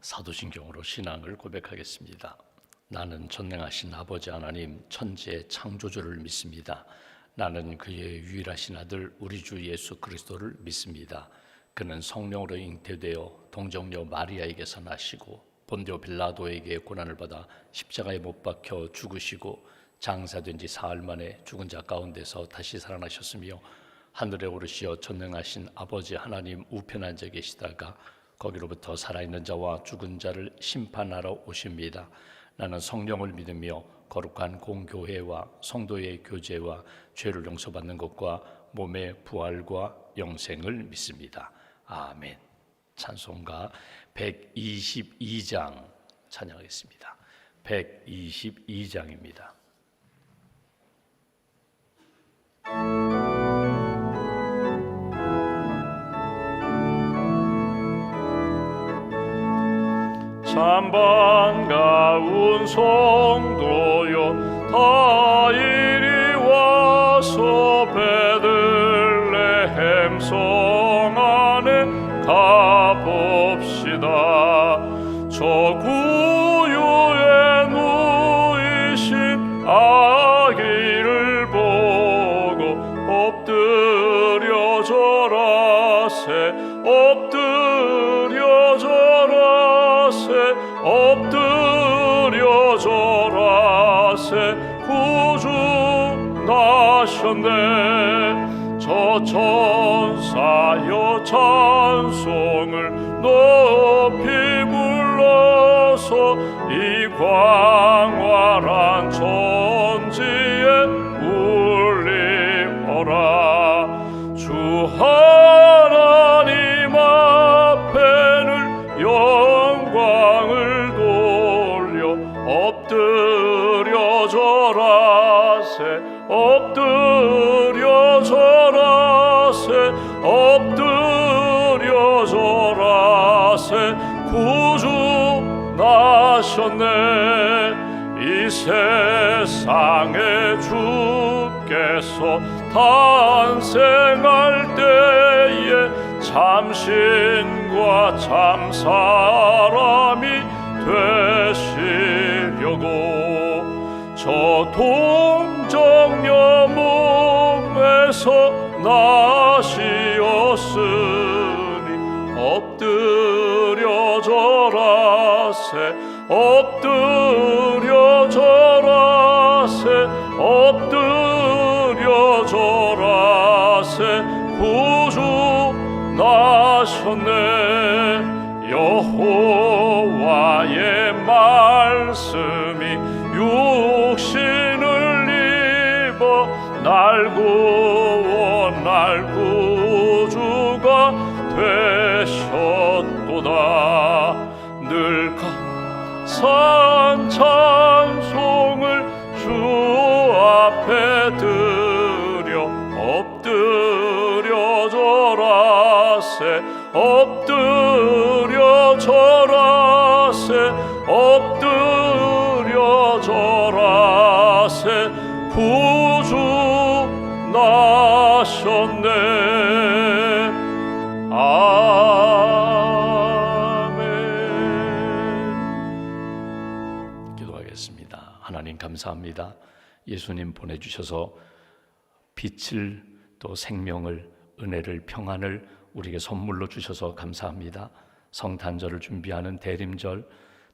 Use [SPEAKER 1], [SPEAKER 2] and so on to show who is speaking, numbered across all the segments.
[SPEAKER 1] 사도신경으로 신앙을 고백하겠습니다. 나는 전능하신 아버지 하나님 천지의 창조주를 믿습니다. 나는 그의 유일하신 아들 우리 주 예수 그리스도를 믿습니다. 그는 성령으로 잉태되어 동정녀 마리아에게서 나시고 본디오 빌라도에게 고난을 받아 십자가에 못 박혀 죽으시고 장사된 지 사흘 만에 죽은 자 가운데서 다시 살아나셨으며 하늘에 오르시어 전능하신 아버지 하나님 우편에 앉아 계시다가 거기로부터 살아있는 자와 죽은 자를 심판하러 오십니다. 나는 성령을 믿으며 거룩한 공교회와 성도의 교제와 죄를 용서받는 것과 몸의 부활과 영생을 믿습니다. 아멘. 찬송가 122장 찬양하겠습니다. 122장입니다.
[SPEAKER 2] 찬반가운 성도여 다 이리 와서 베들레헴 성 안에 가봅시다. 저 구유에 누이신 아기를 보고 엎드려 절하세 엎드려 절하세 엎드려 절하세 구주 나셨네. 저 천사여 찬송을 높이 불러서 이 광활한 천지에 울리어라. 주 하나님 앞에는 영광을 돌려 엎드려 절하세 엎드려 절하세 엎드려 절하세 구주 나셨네. 이 세상에 주께서 탄생할 때에 참신과 참사람이 되시려고 저 동정녀 몸에서 나시었으니 엎드려 절하세 엎드려 절하세 엎드려 절하세 구주 나셨네. 여호와의 말씀이 육신을 입어 날 구원할 구주가 되셨도다. 늘 감사한 찬송을 주 앞에 드려 엎드려 절하세 엎드려 절하세 엎드려 절하세 구주 나셨네. 아멘.
[SPEAKER 1] 기도하겠습니다. 하나님 감사합니다. 예수님 보내주셔서 빛을 또 생명을 은혜를 평안을 우리에게 선물로 주셔서 감사합니다. 성탄절을 준비하는 대림절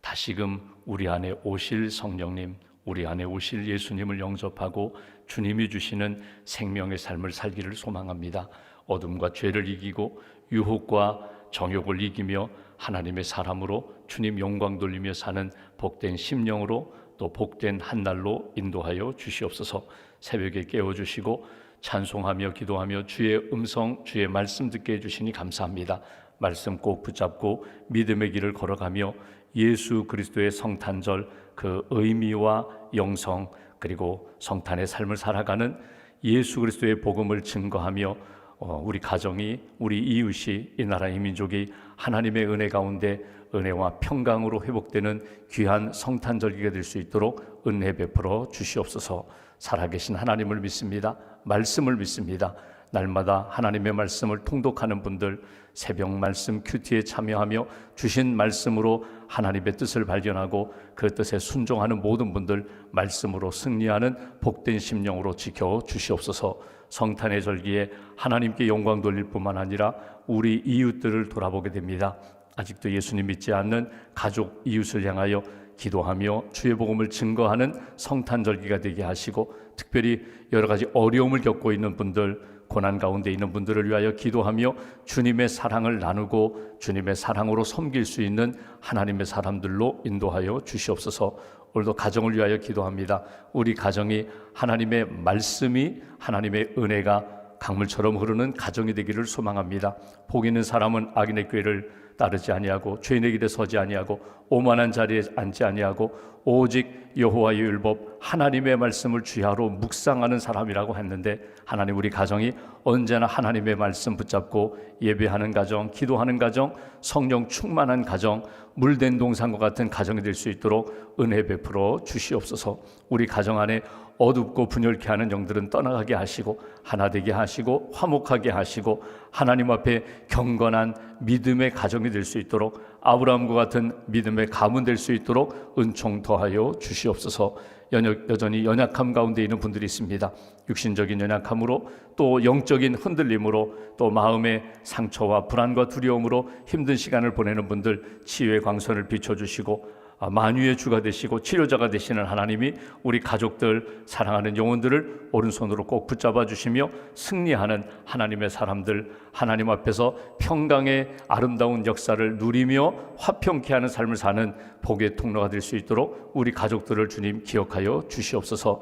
[SPEAKER 1] 다시금 우리 안에 오실 성령님, 우리 안에 오실 예수님을 영접하고 주님이 주시는 생명의 삶을 살기를 소망합니다. 어둠과 죄를 이기고 유혹과 정욕을 이기며 하나님의 사람으로 주님 영광 돌리며 사는 복된 심령으로 또 복된 한 날로 인도하여 주시옵소서. 새벽에 깨워주시고 찬송하며 기도하며 주의 음성, 주의 말씀 듣게 해주시니 감사합니다. 말씀 꼭 붙잡고 믿음의 길을 걸어가며 예수 그리스도의 성탄절 그 의미와 영성 그리고 성탄의 삶을 살아가는 예수 그리스도의 복음을 증거하며 우리 가정이, 우리 이웃이, 이 나라 이 민족이 하나님의 은혜 가운데 은혜와 평강으로 회복되는 귀한 성탄절기가 될 수 있도록 은혜 베풀어 주시옵소서. 살아계신 하나님을 믿습니다. 말씀을 믿습니다. 날마다 하나님의 말씀을 통독하는 분들, 새벽 말씀 큐티에 참여하며 주신 말씀으로 하나님의 뜻을 발견하고 그 뜻에 순종하는 모든 분들, 말씀으로 승리하는 복된 심령으로 지켜 주시옵소서. 성탄의 절기에 하나님께 영광 돌릴 뿐만 아니라 우리 이웃들을 돌아보게 됩니다. 아직도 예수님 믿지 않는 가족, 이웃을 향하여 기도하며 주의 복음을 증거하는 성탄절기가 되게 하시고, 특별히 여러 가지 어려움을 겪고 있는 분들, 고난 가운데 있는 분들을 위하여 기도하며 주님의 사랑을 나누고 주님의 사랑으로 섬길 수 있는 하나님의 사람들로 인도하여 주시옵소서. 오늘도 가정을 위하여 기도합니다. 우리 가정이 하나님의 말씀이, 하나님의 은혜가 강물처럼 흐르는 가정이 되기를 소망합니다. 복 있는 사람은 악인의 꾀를 따르지 아니하고 죄인의 길에 서지 아니하고 오만한 자리에 앉지 아니하고 오직 여호와의 율법 하나님의 말씀을 주야로 묵상하는 사람이라고 했는데, 하나님 우리 가정이 언제나 하나님의 말씀 붙잡고 예배하는 가정, 기도하는 가정, 성령 충만한 가정, 물된 동산과 같은 가정이 될 수 있도록 은혜 베풀어 주시옵소서. 우리 가정 안에 어둡고 분열케 하는 영들은 떠나가게 하시고 하나 되게 하시고 화목하게 하시고 하나님 앞에 경건한 믿음의 가정이 될 수 있도록, 아브라함과 같은 믿음의 가문 될 수 있도록 은총 더하여 주시옵소서. 여전히 연약함 가운데 있는 분들이 있습니다. 육신적인 연약함으로, 또 영적인 흔들림으로, 또 마음의 상처와 불안과 두려움으로 힘든 시간을 보내는 분들 치유의 광선을 비춰주시고 만유의 주가 되시고 치료자가 되시는 하나님이 우리 가족들, 사랑하는 영혼들을 오른손으로 꼭 붙잡아 주시며 승리하는 하나님의 사람들, 하나님 앞에서 평강의 아름다운 역사를 누리며 화평케 하는 삶을 사는 복의 통로가 될 수 있도록 우리 가족들을 주님 기억하여 주시옵소서.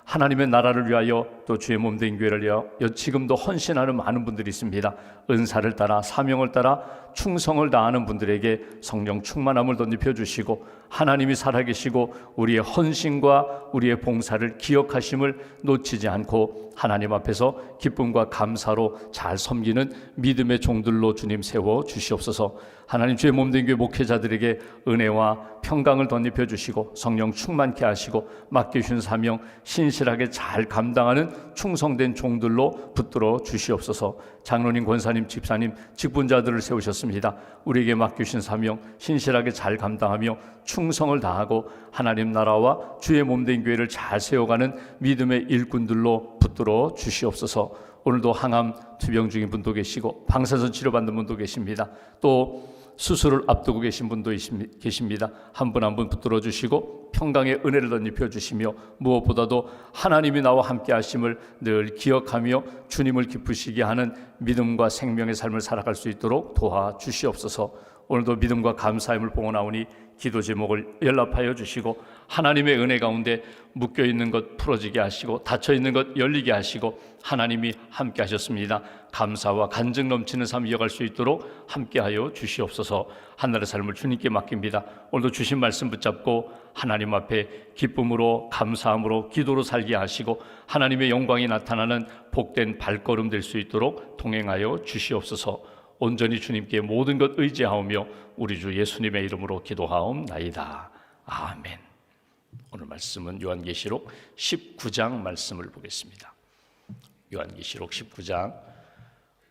[SPEAKER 1] 하나님의 나라를 위하여, 또 주의 몸된 교회를 위하여 지금도 헌신하는 많은 분들이 있습니다. 은사를 따라, 사명을 따라 충성을 다하는 분들에게 성령 충만함을 덧입혀 주시고, 하나님이 살아계시고 우리의 헌신과 우리의 봉사를 기억하심을 놓치지 않고 하나님 앞에서 기쁨과 감사로 잘 섬기는 믿음의 종들로 주님 세워 주시옵소서. 하나님 주의 몸된 교회 목회자들에게 은혜와 평강을 덧입혀 주시고 성령 충만케 하시고 맡겨주신 사명 신실하게 잘 감당하는 충성된 종들로 붙들어 주시옵소서. 장로님, 권사님, 집사님, 직분자들을 세우셨습니다. 우리에게 맡겨주신 사명 신실하게 잘 감당하며 충성을 다하고 하나님 나라와 주의 몸된 교회를 잘 세워가는 믿음의 일꾼들로 붙들어 주시옵소서. 오늘도 항암 투병 중인 분도 계시고 방사선 치료받는 분도 계십니다. 또 수술을 앞두고 계신 분도 계십니다. 한 분 한 분 붙들어 주시고 평강의 은혜를 덧입혀 주시며, 무엇보다도 하나님이 나와 함께 하심을 늘 기억하며 주님을 기쁘시게 하는 믿음과 생명의 삶을 살아갈 수 있도록 도와주시옵소서. 오늘도 믿음과 감사함을 봉헌하오니 기도 제목을 연락하여 주시고 하나님의 은혜 가운데 묶여있는 것 풀어지게 하시고 닫혀있는 것 열리게 하시고 하나님이 함께 하셨습니다. 감사와 간증 넘치는 삶 이어갈 수 있도록 함께하여 주시옵소서. 한날의 삶을 주님께 맡깁니다. 오늘도 주신 말씀 붙잡고 하나님 앞에 기쁨으로 감사함으로 기도로 살게 하시고 하나님의 영광이 나타나는 복된 발걸음 될 수 있도록 동행하여 주시옵소서. 온전히 주님께 모든 것 의지하오며 우리 주 예수님의 이름으로 기도하옵나이다. 아멘. 오늘 말씀은 요한계시록 19장 말씀을 보겠습니다. 요한계시록 19장,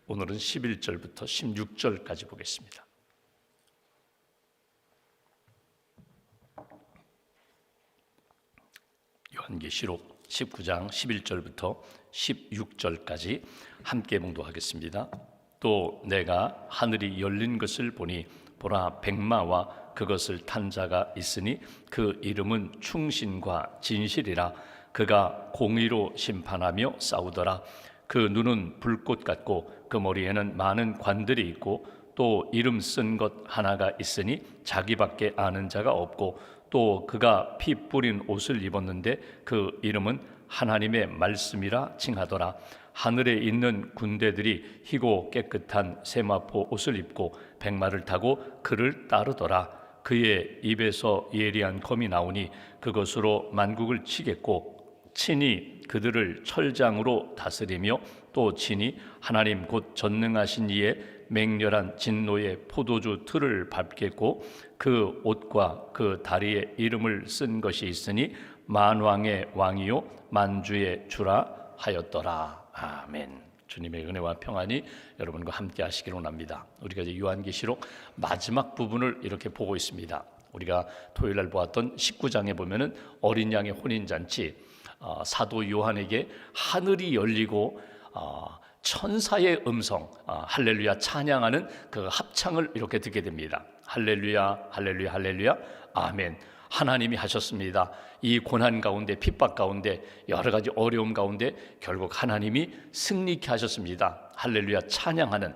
[SPEAKER 1] 오늘은 11절부터 16절까지 보겠습니다. 요한계시록 19장 11절부터 16절까지 함께 봉독하겠습니다. 또 내가 하늘이 열린 것을 보니 보라, 백마와 그것을 탄 자가 있으니 그 이름은 충신과 진실이라. 그가 공의로 심판하며 싸우더라. 그 눈은 불꽃 같고 그 머리에는 많은 관들이 있고 또 이름 쓴 것 하나가 있으니 자기밖에 아는 자가 없고, 또 그가 피 뿌린 옷을 입었는데 그 이름은 하나님의 말씀이라 칭하더라. 하늘에 있는 군대들이 희고 깨끗한 세마포 옷을 입고 백마를 타고 그를 따르더라. 그의 입에서 예리한 검이 나오니 그것으로 만국을 치겠고 친히 그들을 철장으로 다스리며 또 친히 하나님 곧 전능하신 이의 맹렬한 진노의 포도주 틀을 밟겠고 그 옷과 그 다리에 이름을 쓴 것이 있으니 만왕의 왕이요 만주의 주라 하였더라. 아멘. 주님의 은혜와 평안이 여러분과 함께 하시기를 원합니다. 우리가 이제 요한계시록 마지막 부분을 이렇게 보고 있습니다. 우리가 토요일 날 보았던 19장에 보면은 어린 양의 혼인잔치, 사도 요한에게 하늘이 열리고 천사의 음성, 할렐루야 찬양하는 그 합창을 이렇게 듣게 됩니다. 할렐루야 할렐루야 할렐루야 아멘. 하나님이 하셨습니다. 이 고난 가운데, 핍박 가운데, 여러 가지 어려움 가운데 결국 하나님이 승리케 하셨습니다. 할렐루야 찬양하는,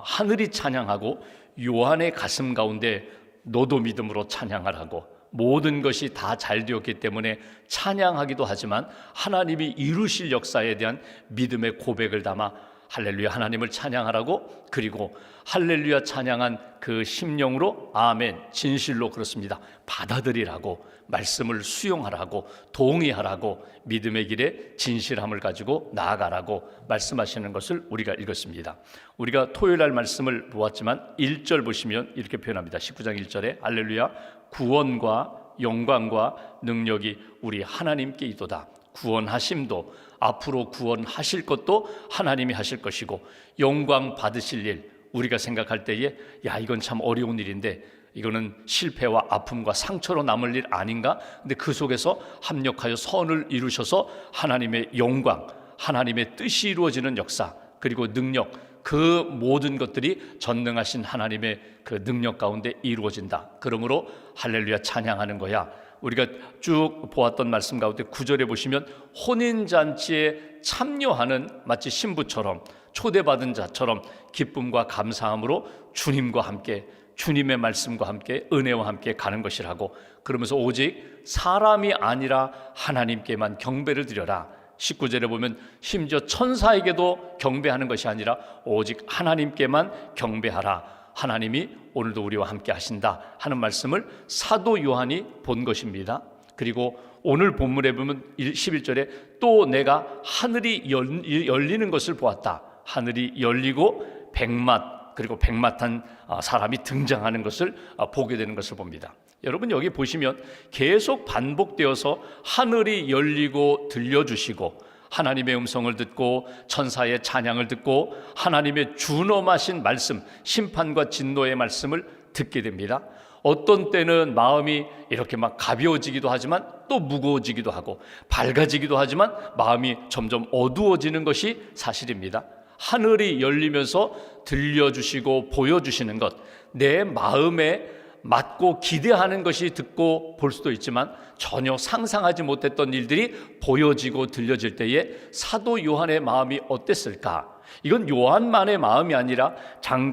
[SPEAKER 1] 하늘이 찬양하고 요한의 가슴 가운데 너도 믿음으로 찬양하라고, 모든 것이 다 잘 되었기 때문에 찬양하기도 하지만 하나님이 이루실 역사에 대한 믿음의 고백을 담아 할렐루야 하나님을 찬양하라고, 그리고 할렐루야 찬양한 그 심령으로 아멘 진실로 그렇습니다 받아들이라고, 말씀을 수용하라고, 동의하라고, 믿음의 길에 진실함을 가지고 나아가라고 말씀하시는 것을 우리가 읽었습니다. 우리가 토요일 날 말씀을 보았지만 1절 보시면 이렇게 표현합니다. 19장 1절에 할렐루야 구원과 영광과 능력이 우리 하나님께 있도다. 구원하심도, 앞으로 구원하실 것도 하나님이 하실 것이고, 영광 받으실 일, 우리가 생각할 때에 야 이건 참 어려운 일인데, 이거는 실패와 아픔과 상처로 남을 일 아닌가? 근데 그 속에서 합력하여 선을 이루셔서 하나님의 영광, 하나님의 뜻이 이루어지는 역사, 그리고 능력, 그 모든 것들이 전능하신 하나님의 그 능력 가운데 이루어진다. 그러므로 할렐루야 찬양하는 거야. 우리가 쭉 보았던 말씀 가운데 9절에 보시면 혼인잔치에 참여하는 마치 신부처럼, 초대받은 자처럼 기쁨과 감사함으로 주님과 함께, 주님의 말씀과 함께, 은혜와 함께 가는 것이라고, 그러면서 오직 사람이 아니라 하나님께만 경배를 드려라. 19절에 보면 심지어 천사에게도 경배하는 것이 아니라 오직 하나님께만 경배하라. 하나님이 오늘도 우리와 함께 하신다 하는 말씀을 사도 요한이 본 것입니다. 그리고 오늘 본문에 보면 11절에 또 내가 하늘이 열리는 것을 보았다. 하늘이 열리고 백맛, 그리고 백마탄 사람이 등장하는 것을 보게 되는 것을 봅니다. 여러분 여기 보시면 계속 반복되어서 하늘이 열리고 들려주시고, 하나님의 음성을 듣고 천사의 찬양을 듣고 하나님의 준엄하신 말씀, 심판과 진노의 말씀을 듣게 됩니다. 어떤 때는 마음이 이렇게 막 가벼워지기도 하지만 또 무거워지기도 하고, 밝아지기도 하지만 마음이 점점 어두워지는 것이 사실입니다. 하늘이 열리면서 들려주시고 보여주시는 것, 내 마음에 맞고 기대하는 것이 듣고 볼 수도 있지만 전혀 상상하지 못했던 일들이 보여지고 들려질 때에 사도 요한의 마음이 어땠을까? 이건 요한만의 마음이 아니라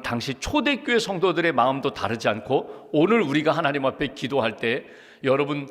[SPEAKER 1] 당시 초대교회 성도들의 마음도 다르지 않고, 오늘 우리가 하나님 앞에 기도할 때 여러분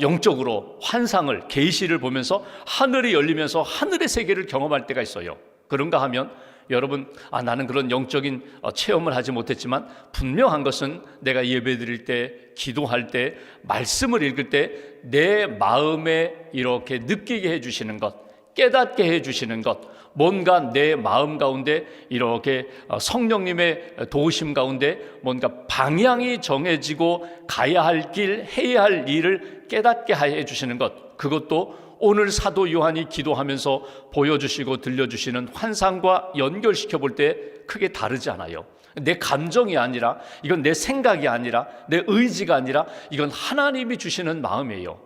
[SPEAKER 1] 영적으로 환상을, 계시를 보면서 하늘이 열리면서 하늘의 세계를 경험할 때가 있어요. 그런가 하면 여러분, 나는 그런 영적인 체험을 하지 못했지만 분명한 것은 내가 예배드릴 때, 기도할 때, 말씀을 읽을 때 내 마음에 이렇게 느끼게 해주시는 것, 깨닫게 해주시는 것, 뭔가 내 마음 가운데 이렇게 성령님의 도우심 가운데 뭔가 방향이 정해지고 가야 할 길, 해야 할 일을 깨닫게 해주시는 것, 그것도 오늘 사도 요한이 기도하면서 보여주시고 들려주시는 환상과 연결시켜 볼 때 크게 다르지 않아요. 내 감정이 아니라, 이건 내 생각이 아니라, 내 의지가 아니라 이건 하나님이 주시는 마음이에요.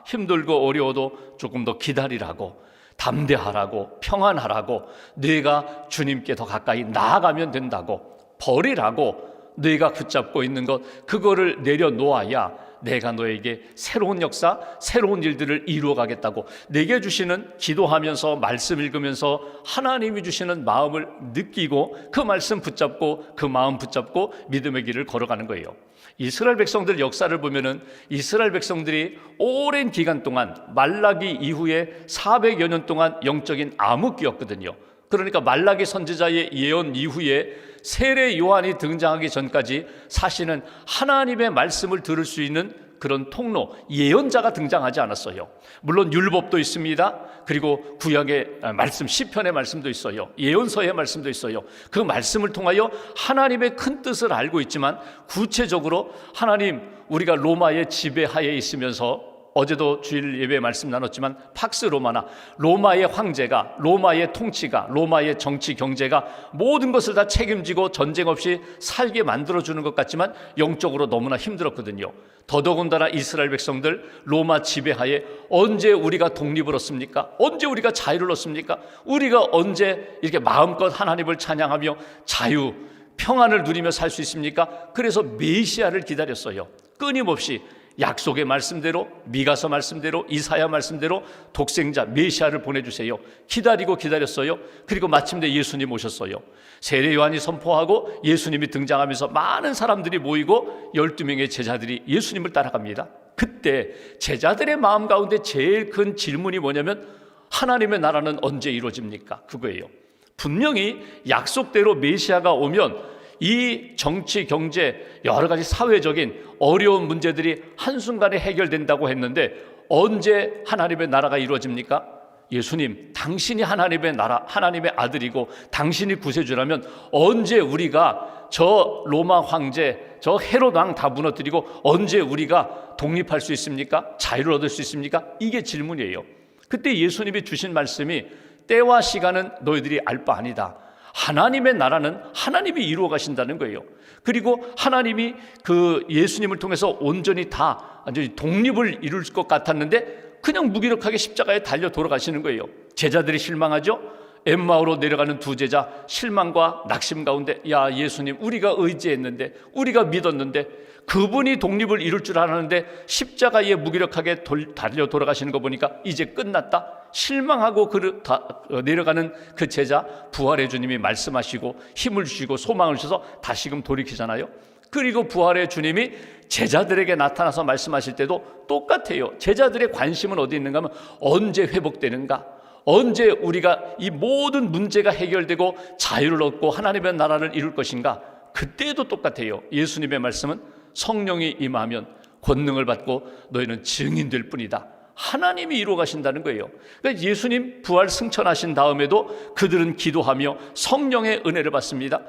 [SPEAKER 1] 힘들고 어려워도 조금 더 기다리라고, 담대하라고, 평안하라고, 네가 주님께 더 가까이 나아가면 된다고, 버리라고, 네가 붙잡고 있는 것 그거를 내려놓아야 내가 너에게 새로운 역사, 새로운 일들을 이루어가겠다고, 내게 주시는, 기도하면서 말씀 읽으면서 하나님이 주시는 마음을 느끼고 그 말씀 붙잡고 그 마음 붙잡고 믿음의 길을 걸어가는 거예요. 이스라엘 백성들 역사를 보면은 이스라엘 백성들이 오랜 기간 동안, 말라기 이후에 400여 년 동안 영적인 암흑기였거든요. 그러니까 말라기 선지자의 예언 이후에 세례 요한이 등장하기 전까지 사실은 하나님의 말씀을 들을 수 있는 그런 통로, 예언자가 등장하지 않았어요. 물론 율법도 있습니다. 그리고 구약의 말씀, 시편의 말씀도 있어요. 예언서의 말씀도 있어요. 그 말씀을 통하여 하나님의 큰 뜻을 알고 있지만, 구체적으로 하나님, 우리가 로마의 지배하에 있으면서, 어제도 주일 예배 말씀 나눴지만 팍스 로마나 로마의 황제가, 로마의 통치가, 로마의 정치 경제가 모든 것을 다 책임지고 전쟁 없이 살게 만들어주는 것 같지만 영적으로 너무나 힘들었거든요. 더더군다나 이스라엘 백성들 로마 지배하에 언제 우리가 독립을 얻습니까? 언제 우리가 자유를 얻습니까? 우리가 언제 이렇게 마음껏 하나님을 찬양하며 자유, 평안을 누리며 살 수 있습니까? 그래서 메시아를 기다렸어요. 끊임없이 약속의 말씀대로, 미가서 말씀대로, 이사야 말씀대로 독생자 메시아를 보내주세요. 기다리고 기다렸어요. 그리고 마침내 예수님 오셨어요. 세례 요한이 선포하고 예수님이 등장하면서 많은 사람들이 모이고 12명의 제자들이 예수님을 따라갑니다. 그때 제자들의 마음 가운데 제일 큰 질문이 뭐냐면, 하나님의 나라는 언제 이루어집니까? 그거예요. 분명히 약속대로 메시아가 오면 이 정치, 경제, 여러 가지 사회적인 어려운 문제들이 한순간에 해결된다고 했는데 언제 하나님의 나라가 이루어집니까? 예수님, 당신이 하나님의 나라, 하나님의 아들이고 당신이 구세주라면 언제 우리가 저 로마 황제, 저 헤롯 왕 다 무너뜨리고 언제 우리가 독립할 수 있습니까? 자유를 얻을 수 있습니까? 이게 질문이에요. 그때 예수님이 주신 말씀이 때와 시간은 너희들이 알 바 아니다. 하나님의 나라는 하나님이 이루어 가신다는 거예요. 그리고 하나님이 그 예수님을 통해서 온전히 다 완전히 독립을 이룰 것 같았는데 그냥 무기력하게 십자가에 달려 돌아가시는 거예요. 제자들이 실망하죠. 엠마오로 내려가는 두 제자 실망과 낙심 가운데 야 예수님, 우리가 의지했는데, 우리가 믿었는데 그분이 독립을 이룰 줄 알았는데 십자가에 무기력하게 달려 돌아가시는 거 보니까 이제 끝났다. 실망하고 내려가는 그 제자, 부활의 주님이 말씀하시고 힘을 주시고 소망을 주셔서 다시금 돌이키잖아요. 그리고 부활의 주님이 제자들에게 나타나서 말씀하실 때도 똑같아요. 제자들의 관심은 어디 있는가 하면 언제 회복되는가, 언제 우리가 이 모든 문제가 해결되고 자유를 얻고 하나님의 나라를 이룰 것인가. 그때도 똑같아요. 예수님의 말씀은 성령이 임하면 권능을 받고 너희는 증인될 뿐이다. 하나님이 이루어 가신다는 거예요. 그러니까 예수님 부활 승천하신 다음에도 그들은 기도하며 성령의 은혜를 받습니다.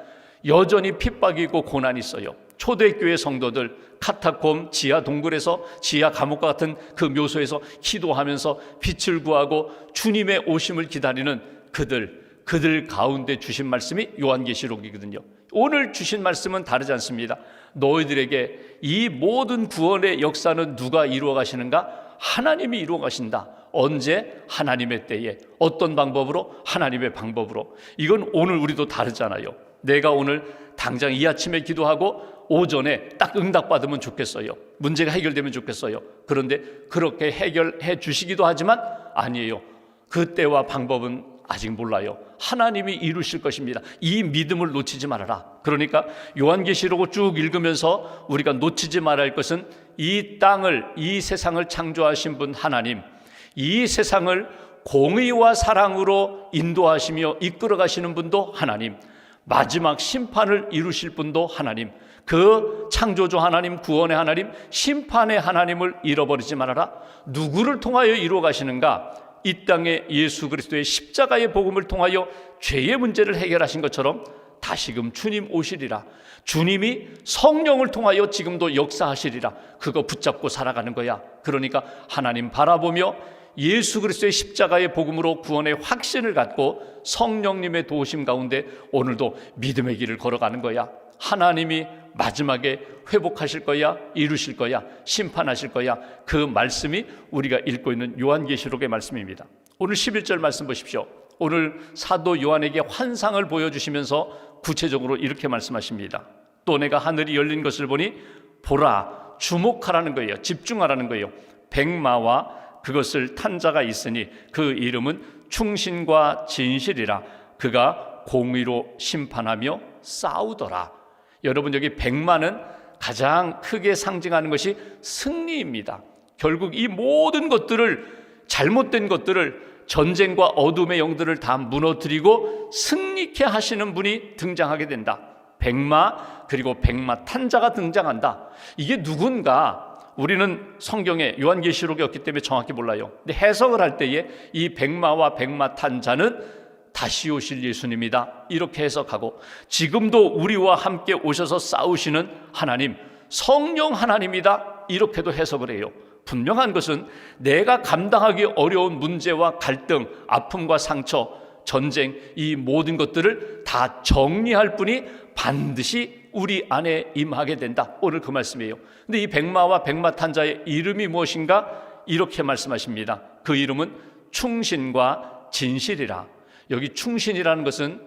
[SPEAKER 1] 여전히 핍박이 있고 고난이 있어요. 초대교회 성도들 카타콤 지하 동굴에서, 지하 감옥과 같은 그 묘소에서 기도하면서 빛을 구하고 주님의 오심을 기다리는 그들 가운데 주신 말씀이 요한계시록이거든요. 오늘 주신 말씀은 다르지 않습니다. 너희들에게 이 모든 구원의 역사는 누가 이루어 가시는가? 하나님이 이루어 가신다. 언제? 하나님의 때에. 어떤 방법으로? 하나님의 방법으로. 이건 오늘 우리도 다르잖아요. 내가 오늘 당장 이 아침에 기도하고 오전에 딱 응답받으면 좋겠어요. 문제가 해결되면 좋겠어요. 그런데 그렇게 해결해 주시기도 하지만 아니에요. 그 때와 방법은 아직 몰라요. 하나님이 이루실 것입니다. 이 믿음을 놓치지 말아라. 그러니까 요한계시록을 쭉 읽으면서 우리가 놓치지 말아야 할 것은 이 땅을, 이 세상을 창조하신 분 하나님, 이 세상을 공의와 사랑으로 인도하시며 이끌어 가시는 분도 하나님, 마지막 심판을 이루실 분도 하나님, 그 창조주 하나님, 구원의 하나님, 심판의 하나님을 잃어버리지 말아라. 누구를 통하여 이루어 가시는가? 이 땅에 예수 그리스도의 십자가의 복음을 통하여 죄의 문제를 해결하신 것처럼 다시금 주님 오시리라. 주님이 성령을 통하여 지금도 역사하시리라. 그거 붙잡고 살아가는 거야. 그러니까 하나님 바라보며 예수 그리스도의 십자가의 복음으로 구원의 확신을 갖고 성령님의 도우심 가운데 오늘도 믿음의 길을 걸어가는 거야. 하나님이 마지막에 회복하실 거야, 이루실 거야, 심판하실 거야. 그 말씀이 우리가 읽고 있는 요한계시록의 말씀입니다. 오늘 11절 말씀 보십시오. 오늘 사도 요한에게 환상을 보여주시면서 구체적으로 이렇게 말씀하십니다. 또 내가 하늘이 열린 것을 보니 보라, 주목하라는 거예요. 집중하라는 거예요. 백마와 그것을 탄 자가 있으니 그 이름은 충신과 진실이라. 그가 공의로 심판하며 싸우더라. 여러분, 여기 백마는 가장 크게 상징하는 것이 승리입니다. 결국 이 모든 것들을, 잘못된 것들을, 전쟁과 어둠의 영들을 다 무너뜨리고 승리케 하시는 분이 등장하게 된다. 백마, 그리고 백마 탄자가 등장한다. 이게 누군가 우리는 성경에 요한계시록이었기 때문에 정확히 몰라요. 근데 해석을 할 때에 이 백마와 백마 탄자는 다시 오실 예수님이다, 이렇게 해석하고, 지금도 우리와 함께 오셔서 싸우시는 하나님, 성령 하나님이다, 이렇게도 해석을 해요. 분명한 것은 내가 감당하기 어려운 문제와 갈등, 아픔과 상처, 전쟁, 이 모든 것들을 다 정리할 분이 반드시 우리 안에 임하게 된다. 오늘 그 말씀이에요. 근데 이 백마와 백마탄자의 이름이 무엇인가? 이렇게 말씀하십니다. 그 이름은 충신과 진실이라. 여기 충신이라는 것은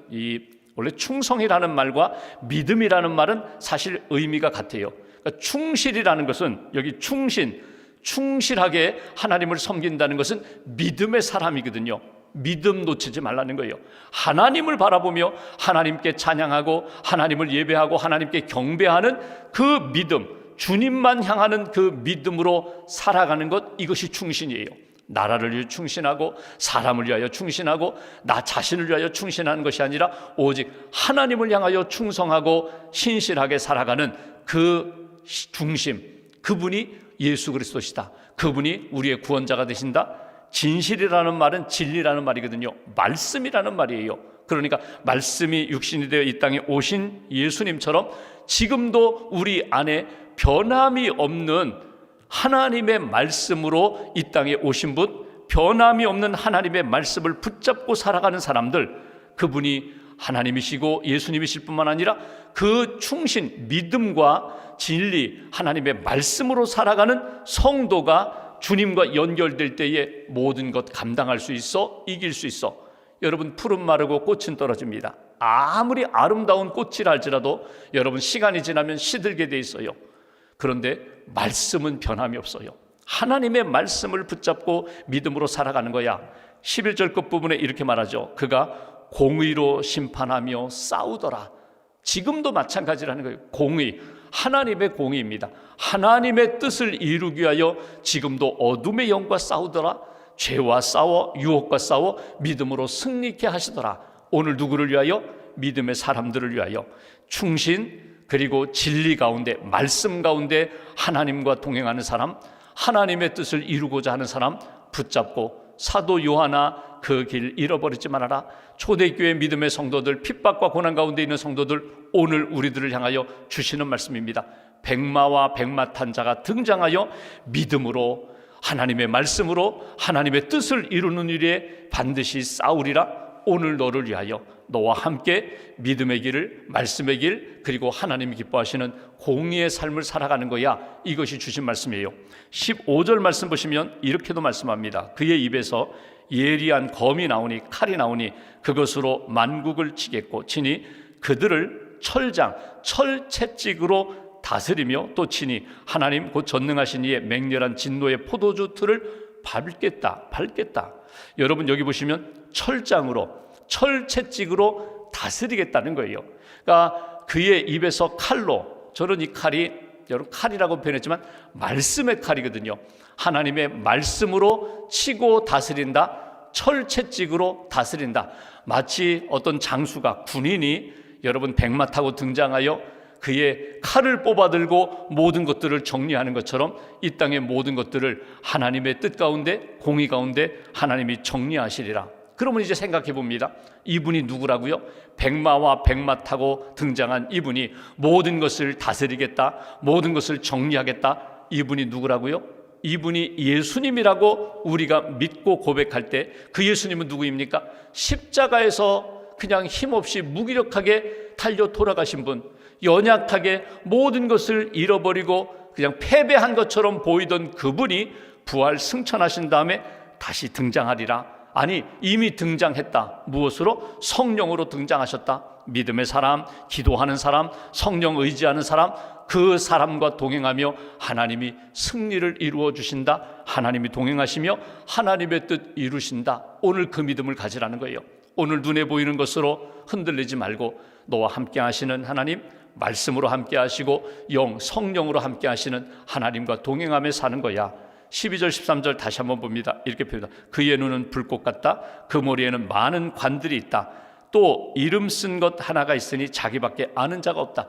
[SPEAKER 1] 원래 충성이라는 말과 믿음이라는 말은 사실 의미가 같아요. 그러니까 충실이라는 것은 여기 충실하게 하나님을 섬긴다는 것은 믿음의 사람이거든요. 믿음 놓치지 말라는 거예요. 하나님을 바라보며 하나님께 찬양하고 하나님을 예배하고 하나님께 경배하는 그 믿음, 주님만 향하는 그 믿음으로 살아가는 것, 이것이 충신이에요. 나라를 위해 충신하고 사람을 위하여 충신하고 나 자신을 위하여 충신하는 것이 아니라 오직 하나님을 향하여 충성하고 신실하게 살아가는 그 중심, 그분이 예수 그리스도시다. 그분이 우리의 구원자가 되신다. 진실이라는 말은 진리라는 말이거든요. 말씀이라는 말이에요. 그러니까 말씀이 육신이 되어 이 땅에 오신 예수님처럼 지금도 우리 안에 변함이 없는 하나님의 말씀으로 이 땅에 오신 분, 변함이 없는 하나님의 말씀을 붙잡고 살아가는 사람들, 그분이 하나님이시고 예수님이실 뿐만 아니라 그 충신, 믿음과 진리, 하나님의 말씀으로 살아가는 성도가 주님과 연결될 때에 모든 것 감당할 수 있어, 이길 수 있어. 여러분, 풀은 마르고 꽃은 떨어집니다. 아무리 아름다운 꽃이라 할지라도 여러분 시간이 지나면 시들게 돼 있어요. 그런데 말씀은 변함이 없어요. 하나님의 말씀을 붙잡고 믿음으로 살아가는 거야. 11절 끝부분에 이렇게 말하죠. 그가 공의로 심판하며 싸우더라. 지금도 마찬가지라는 거예요. 공의, 하나님의 공의입니다. 하나님의 뜻을 이루기 위하여 지금도 어둠의 영과 싸우더라. 죄와 싸워, 유혹과 싸워 믿음으로 승리케 하시더라. 오늘 누구를 위하여? 믿음의 사람들을 위하여 충신, 그리고 진리 가운데, 말씀 가운데 하나님과 동행하는 사람, 하나님의 뜻을 이루고자 하는 사람 붙잡고, 사도 요한아 그 길 잃어버리지 말아라. 초대교회 믿음의 성도들, 핍박과 고난 가운데 있는 성도들, 오늘 우리들을 향하여 주시는 말씀입니다. 백마와 백마탄 자가 등장하여 믿음으로, 하나님의 말씀으로 하나님의 뜻을 이루는 일에 반드시 싸우리라. 오늘 너를 위하여, 너와 함께 믿음의 길을, 말씀의 길, 그리고 하나님이 기뻐하시는 공의의 삶을 살아가는 거야. 이것이 주신 말씀이에요. 15절 말씀 보시면 이렇게도 말씀합니다. 그의 입에서 예리한 검이 나오니, 칼이 나오니 그것으로 만국을 치겠고 치니 그들을 철장, 철채찍으로 다스리며 또 치니 하나님 곧 전능하신 이의 맹렬한 진노의 포도주 틀을 밟겠다. 여러분 여기 보시면 철장으로, 철채찍으로 다스리겠다는 거예요. 그러니까 그의 입에서 칼로, 저는 이 칼이, 여러분 칼이라고 표현했지만 말씀의 칼이거든요. 하나님의 말씀으로 치고 다스린다. 철채찍으로 다스린다. 마치 어떤 장수가, 군인이 여러분 백마 타고 등장하여 그의 칼을 뽑아들고 모든 것들을 정리하는 것처럼 이 땅의 모든 것들을 하나님의 뜻 가운데, 공의 가운데 하나님이 정리하시리라. 그러면 이제 생각해 봅니다. 이분이 누구라고요? 백마와 백마 타고 등장한 이분이 모든 것을 다스리겠다, 모든 것을 정리하겠다. 이분이 누구라고요? 이분이 예수님이라고 우리가 믿고 고백할 때 그 예수님은 누구입니까? 십자가에서 그냥 힘없이 무기력하게 달려 돌아가신 분, 연약하게 모든 것을 잃어버리고 그냥 패배한 것처럼 보이던 그분이 부활 승천하신 다음에 다시 등장하리라. 아니, 이미 등장했다. 무엇으로? 성령으로 등장하셨다. 믿음의 사람, 기도하는 사람, 성령 의지하는 사람, 그 사람과 동행하며 하나님이 승리를 이루어 주신다. 하나님이 동행하시며 하나님의 뜻 이루신다. 오늘 그 믿음을 가지라는 거예요. 오늘 눈에 보이는 것으로 흔들리지 말고 너와 함께 하시는 하나님, 말씀으로 함께 하시고 영, 성령으로 함께 하시는 하나님과 동행하며 사는 거야. 12절 13절 다시 한번 봅니다. 이렇게 표현합니다. 그의 눈은 불꽃 같다. 그 머리에는 많은 관들이 있다. 또 이름 쓴 것 하나가 있으니 자기밖에 아는 자가 없다.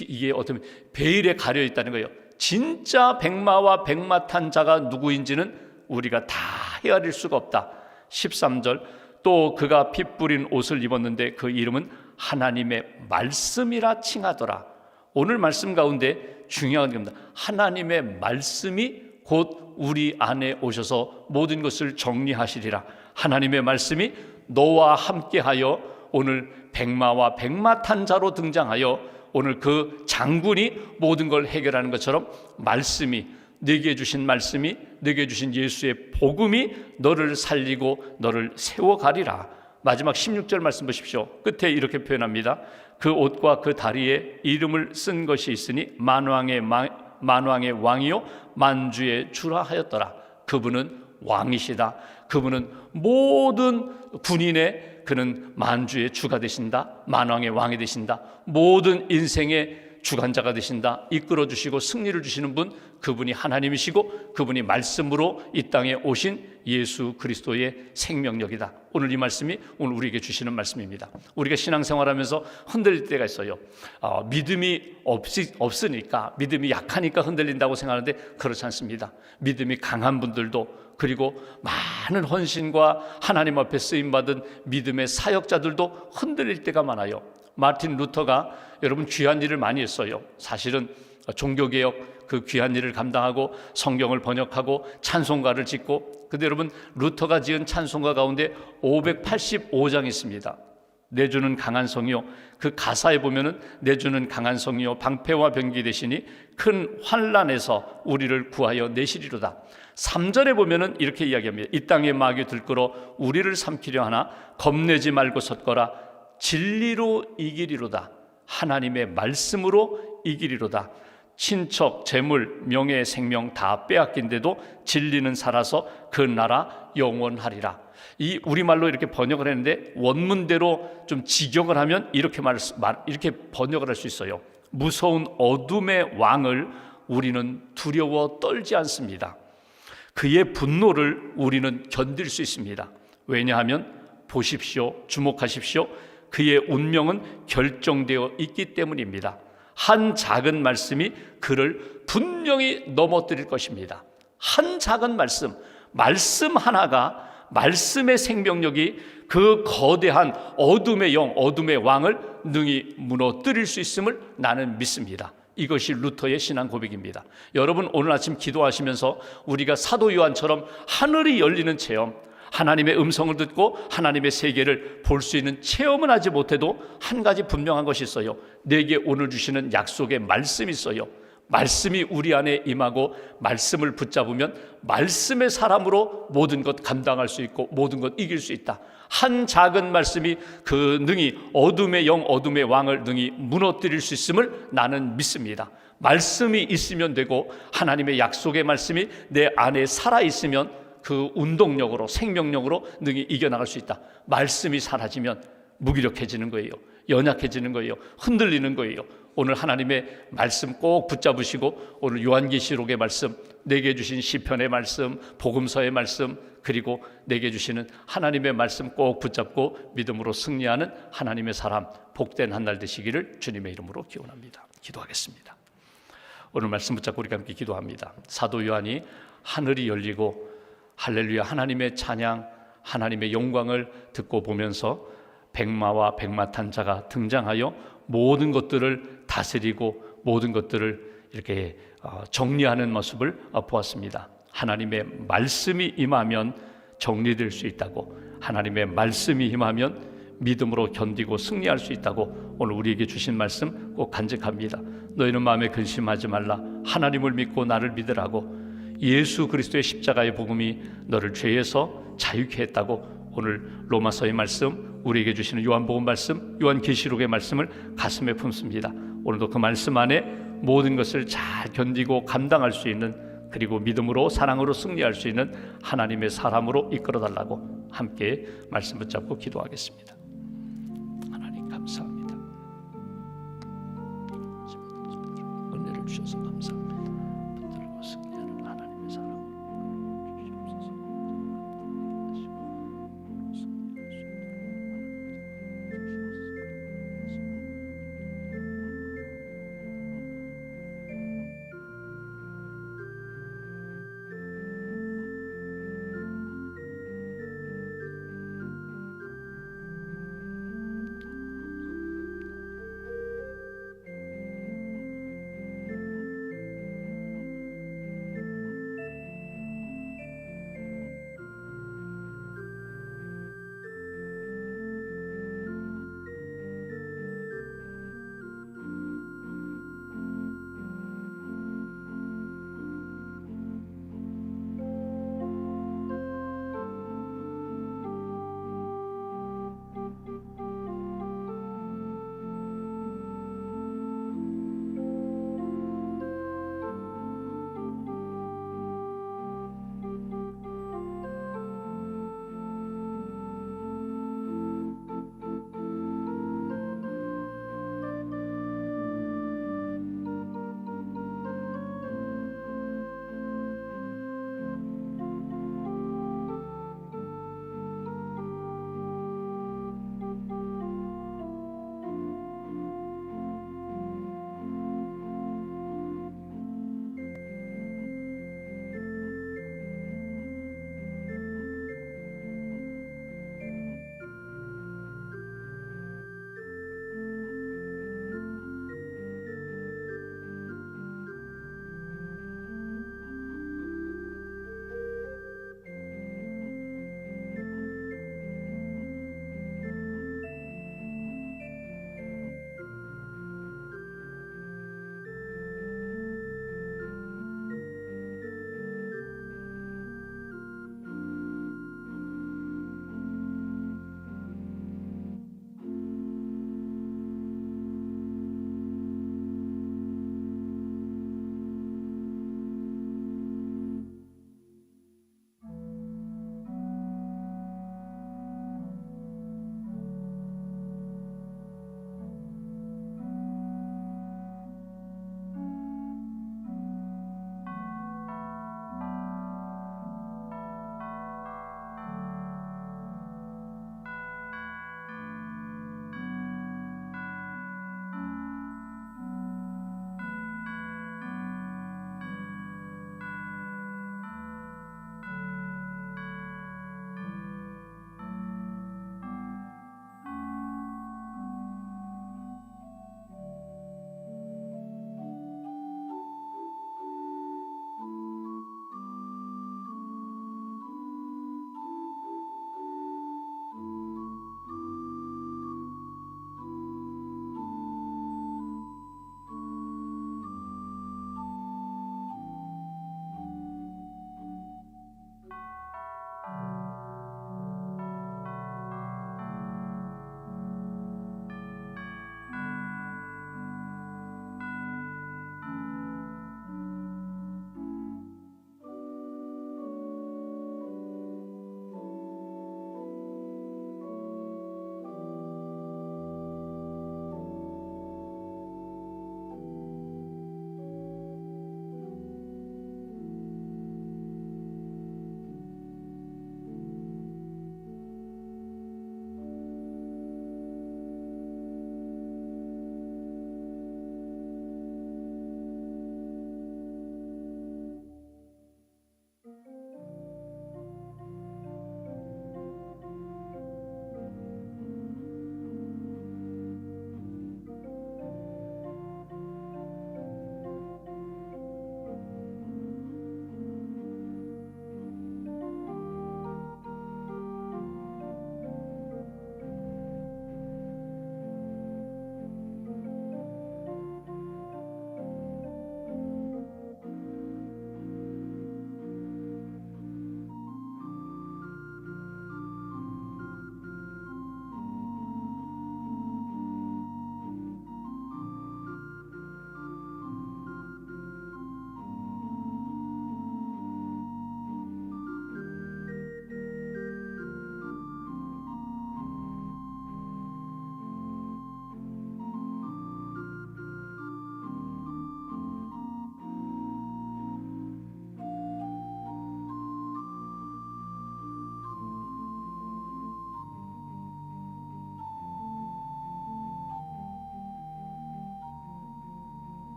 [SPEAKER 1] 이게 어떤 베일에 가려 있다는 거예요. 진짜 백마와 백마탄 자가 누구인지는 우리가 다 헤아릴 수가 없다. 13절 또 그가 피 뿌린 옷을 입었는데 그 이름은 하나님의 말씀이라 칭하더라. 오늘 말씀 가운데 중요한 겁니다. 하나님의 말씀이 곧 우리 안에 오셔서 모든 것을 정리하시리라. 하나님의 말씀이 너와 함께하여 오늘 백마와 백마탄 자로 등장하여 오늘 그 장군이 모든 걸 해결하는 것처럼 말씀이, 내게 주신 말씀이, 내게 주신 예수의 복음이 너를 살리고 너를 세워가리라. 마지막 16절 말씀 보십시오. 끝에 이렇게 표현합니다. 그 옷과 그 다리에 이름을 쓴 것이 있으니 만왕의 왕이요 만주의 주라 하였더라. 그분은 왕이시다. 그분은 모든 군인의 그는 만주의 주가 되신다. 만왕의 왕이 되신다. 모든 인생의 주관자가 되신다. 이끌어 주시고 승리를 주시는 분, 그분이 하나님이시고 그분이 말씀으로 이 땅에 오신 예수 그리스도의 생명력이다. 오늘 이 말씀이 오늘 우리에게 주시는 말씀입니다. 우리가 신앙생활하면서 흔들릴 때가 있어요. 믿음이 없으니까, 믿음이 약하니까 흔들린다고 생각하는데 그렇지 않습니다. 믿음이 강한 분들도, 그리고 많은 헌신과 하나님 앞에 쓰임받은 믿음의 사역자들도 흔들릴 때가 많아요. 마틴 루터가 여러분 귀한 일을 많이 했어요. 사실은 종교개혁 그 귀한 일을 감당하고 성경을 번역하고 찬송가를 짓고, 근데 여러분 루터가 지은 찬송가 가운데 585장이 있습니다. 내주는 강한 성이요, 그 가사에 보면은 내주는 강한 성이요 방패와 병기 되시니 큰 환난에서 우리를 구하여 내시리로다. 3절에 보면은 이렇게 이야기합니다. 이 땅에 마귀 들끓어 우리를 삼키려 하나 겁내지 말고 섰거라. 진리로 이기리로다. 하나님의 말씀으로 이기리로다. 친척, 재물, 명예, 생명 다 빼앗긴데도 진리는 살아서 그 나라 영원하리라. 이 우리말로 이렇게 번역을 했는데 원문대로 좀 직역을 하면 이렇게 이렇게 번역을 할 수 있어요. 무서운 어둠의 왕을 우리는 두려워 떨지 않습니다. 그의 분노를 우리는 견딜 수 있습니다. 왜냐하면 보십시오, 주목하십시오. 그의 운명은 결정되어 있기 때문입니다. 한 작은 말씀이 그를 분명히 넘어뜨릴 것입니다. 한 작은 말씀 하나가, 말씀의 생명력이 그 거대한 어둠의 영, 어둠의 왕을 능히 무너뜨릴 수 있음을 나는 믿습니다. 이것이 루터의 신앙 고백입니다. 여러분 오늘 아침 기도하시면서 우리가 사도 요한처럼 하늘이 열리는 체험, 하나님의 음성을 듣고 하나님의 세계를 볼 수 있는 체험은 하지 못해도 한 가지 분명한 것이 있어요. 내게 오늘 주시는 약속의 말씀이 있어요. 말씀이 우리 안에 임하고 말씀을 붙잡으면 말씀의 사람으로 모든 것 감당할 수 있고 모든 것 이길 수 있다. 한 작은 말씀이 그 능히 어둠의 영, 어둠의 왕을 능히 무너뜨릴 수 있음을 나는 믿습니다. 말씀이 있으면 되고 하나님의 약속의 말씀이 내 안에 살아있으면 그 운동력으로, 생명력으로 능히 이겨나갈 수 있다. 말씀이 사라지면 무기력해지는 거예요. 연약해지는 거예요. 흔들리는 거예요. 오늘 하나님의 말씀 꼭 붙잡으시고 오늘 요한계시록의 말씀, 내게 주신 시편의 말씀, 복음서의 말씀, 그리고 내게 주시는 하나님의 말씀 꼭 붙잡고 믿음으로 승리하는 하나님의 사람, 복된 한 날 되시기를 주님의 이름으로 기원합니다. 기도하겠습니다. 오늘 말씀 붙잡고 우리가 함께 기도합니다. 사도 요한이 하늘이 열리고 할렐루야 하나님의 찬양, 하나님의 영광을 듣고 보면서 백마와 백마탄 자가 등장하여 모든 것들을 다스리고 모든 것들을 이렇게 정리하는 모습을 보았습니다. 하나님의 말씀이 임하면 정리될 수 있다고, 하나님의 말씀이 임하면 믿음으로 견디고 승리할 수 있다고 오늘 우리에게 주신 말씀 꼭 간직합니다. 너희는 마음에 근심하지 말라. 하나님을 믿고 나를 믿으라고. 예수 그리스도의 십자가의 복음이 너를 죄에서 자유케 했다고 오늘 로마서의 말씀, 우리에게 주시는 요한복음 말씀, 요한계시록의 말씀을 가슴에 품습니다. 오늘도 그 말씀 안에 모든 것을 잘 견디고 감당할 수 있는, 그리고 믿음으로 사랑으로 승리할 수 있는 하나님의 사람으로 이끌어달라고 함께 말씀 붙잡고 기도하겠습니다.